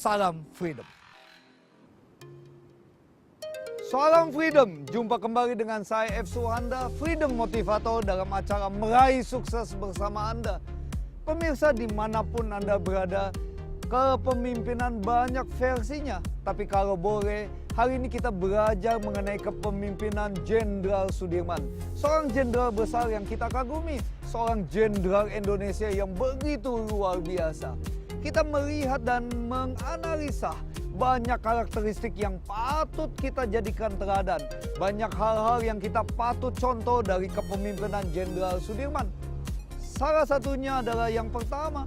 Salam Freedom. Salam Freedom, jumpa kembali dengan saya F. Suhanda, Freedom Motivator dalam acara Meraih Sukses bersama Anda. Pemirsa dimanapun Anda berada, kepemimpinan banyak versinya. Tapi kalau boleh, hari ini kita belajar mengenai kepemimpinan Jenderal Sudirman. Seorang jenderal besar yang kita kagumi, seorang jenderal Indonesia yang begitu luar biasa. Kita melihat dan menganalisa banyak karakteristik yang patut kita jadikan teladan. Banyak hal-hal yang kita patut contoh dari kepemimpinan Jenderal Sudirman. Salah satunya adalah yang pertama,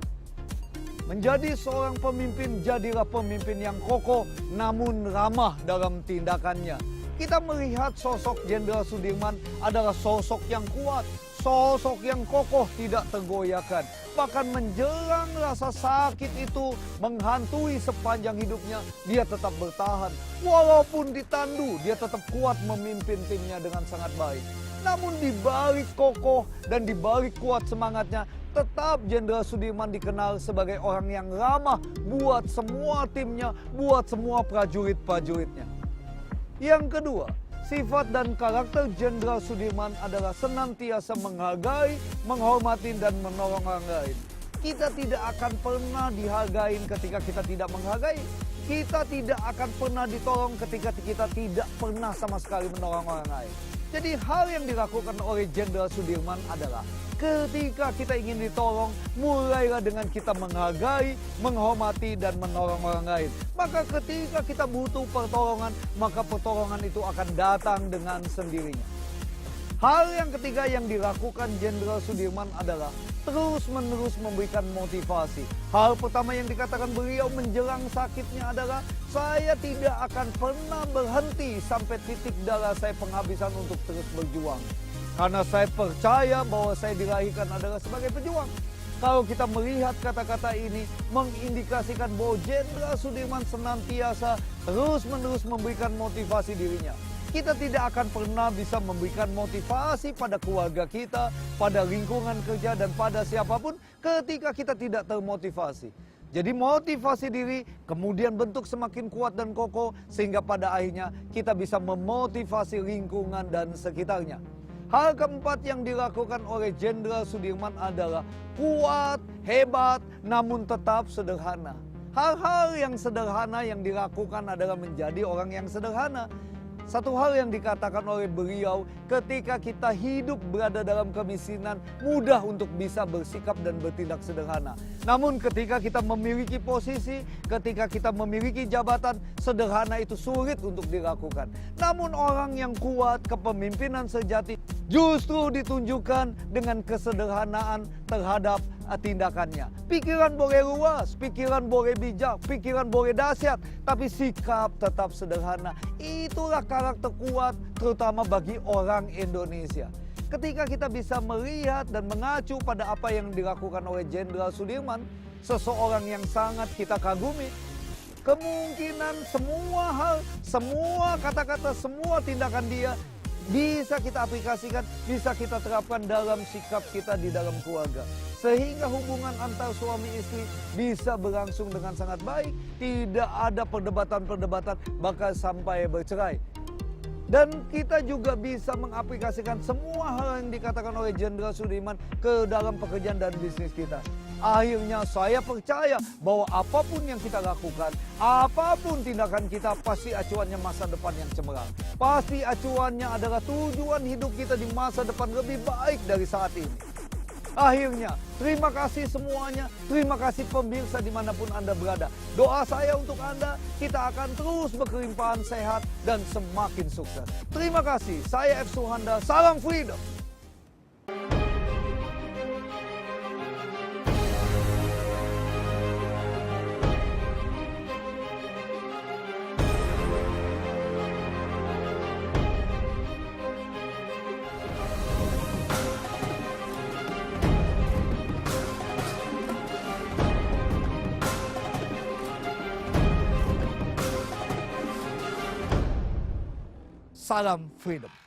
menjadi seorang pemimpin, jadilah pemimpin yang kokoh namun ramah dalam tindakannya. Kita melihat sosok Jenderal Sudirman adalah sosok yang kuat, sosok yang kokoh, tidak tergoyahkan. Bahkan menjelang rasa sakit itu menghantui sepanjang hidupnya, dia tetap bertahan. Walaupun ditandu, dia tetap kuat memimpin timnya dengan sangat baik. Namun di balik kokoh dan di balik kuat semangatnya, tetap Jenderal Sudirman dikenal sebagai orang yang ramah buat semua timnya, buat semua prajurit-prajuritnya. Yang kedua, sifat dan karakter Jenderal Sudirman adalah senantiasa menghargai, menghormati, dan menolong orang lain. Kita tidak akan pernah dihargai ketika kita tidak menghargai. Kita tidak akan pernah ditolong ketika kita tidak pernah sama sekali menolong orang lain. Jadi hal yang dilakukan oleh Jenderal Sudirman adalah ketika kita ingin ditolong, mulailah dengan kita menghargai, menghormati, dan menolong orang lain. Maka ketika kita butuh pertolongan, maka pertolongan itu akan datang dengan sendirinya. Hal yang ketiga yang dilakukan Jenderal Sudirman adalah terus-menerus memberikan motivasi. Hal pertama yang dikatakan beliau menjelang sakitnya adalah, saya tidak akan pernah berhenti sampai titik darah saya penghabisan untuk terus berjuang. Karena saya percaya bahwa saya dilahirkan adalah sebagai pejuang. Kalau kita melihat kata-kata ini mengindikasikan bahwa Jenderal Sudirman senantiasa terus-menerus memberikan motivasi dirinya. Kita tidak akan pernah bisa memberikan motivasi pada keluarga kita, pada lingkungan kerja, dan pada siapapun ketika kita tidak termotivasi. Jadi motivasi diri, kemudian bentuk semakin kuat dan kokoh, sehingga pada akhirnya kita bisa memotivasi lingkungan dan sekitarnya. Hal keempat yang dilakukan oleh Jenderal Sudirman adalah kuat, hebat, namun tetap sederhana. Hal-hal yang sederhana yang dilakukan adalah menjadi orang yang sederhana. Satu hal yang dikatakan oleh beliau, ketika kita hidup berada dalam kemiskinan, mudah untuk bisa bersikap dan bertindak sederhana. Namun ketika kita memiliki posisi, ketika kita memiliki jabatan, sederhana itu sulit untuk dilakukan. Namun orang yang kuat, kepemimpinan sejati, justru ditunjukkan dengan kesederhanaan terhadap tindakannya. Pikiran boleh luas, pikiran boleh bijak, pikiran boleh dahsyat, tapi sikap tetap sederhana. Itulah karakter kuat, terutama bagi orang Indonesia. Ketika kita bisa melihat dan mengacu pada apa yang dilakukan oleh Jenderal Sudirman, seseorang yang sangat kita kagumi, kemungkinan semua hal, semua kata-kata, semua tindakan dia bisa kita aplikasikan, bisa kita terapkan dalam sikap kita di dalam keluarga. Sehingga hubungan antar suami istri bisa berlangsung dengan sangat baik. Tidak ada perdebatan-perdebatan, bahkan sampai bercerai. Dan kita juga bisa mengaplikasikan semua hal yang dikatakan oleh Jenderal Sudirman ke dalam pekerjaan dan bisnis kita. Akhirnya saya percaya bahwa apapun yang kita lakukan, apapun tindakan kita, pasti acuannya masa depan yang cemerlang. Pasti acuannya adalah tujuan hidup kita di masa depan lebih baik dari saat ini. Akhirnya, terima kasih semuanya. Terima kasih pemirsa dimanapun Anda berada. Doa saya untuk Anda, kita akan terus berkelimpahan sehat dan semakin sukses. Terima kasih. Saya F. Suhanda. Salam Freedom. Salam Freedom.